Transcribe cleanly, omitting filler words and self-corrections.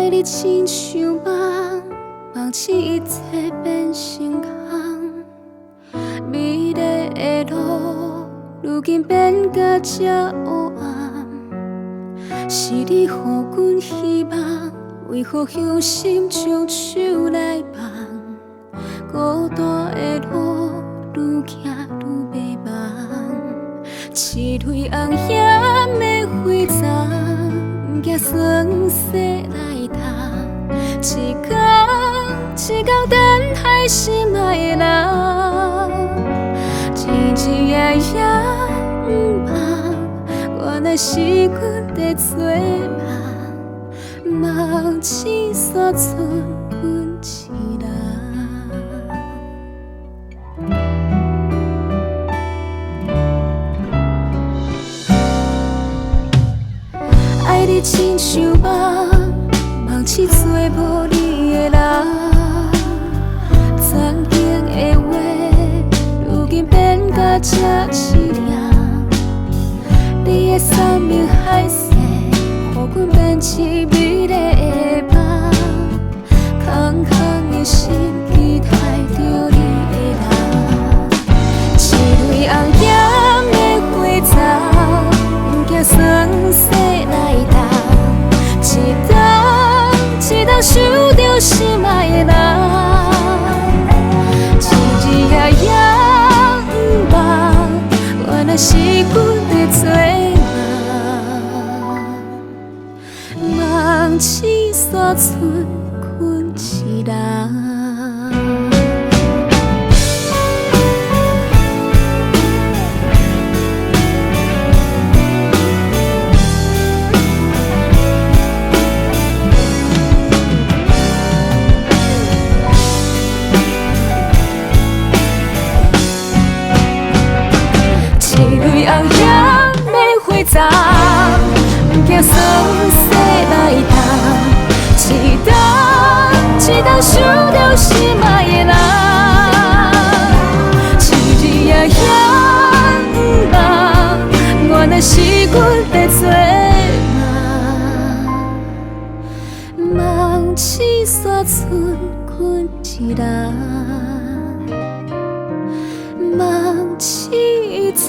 爱你亲像梦，梦醒一切变成空。美丽的路，如今变甲这黑暗。是你予阮希望，为何向心将手来放？孤单的路，愈行愈迷茫。一蕊红叶的花丛，寄酸涩来冬。一天等待心爱的人，一日夜夜不梦。原来是阮在做梦，梦只煞剩阮一人。爱你亲像梦，梦醒做无你的人。曾经的话，如今变甲这凄凉。你的生命海誓，予阮变成美丽的梦。空空的心，期待着你的人。一蕊红叶的花丛，寄酸涩来冬。一冬想着心爱的人，一日夜夜不梦。原来是阮在做梦，梦只煞剩阮一人。红叶的花丛，寄酸涩来冬。一冬想着心爱的人，一日夜夜不梦。原来是阮在做梦，梦只煞剩阮一人，梦一切。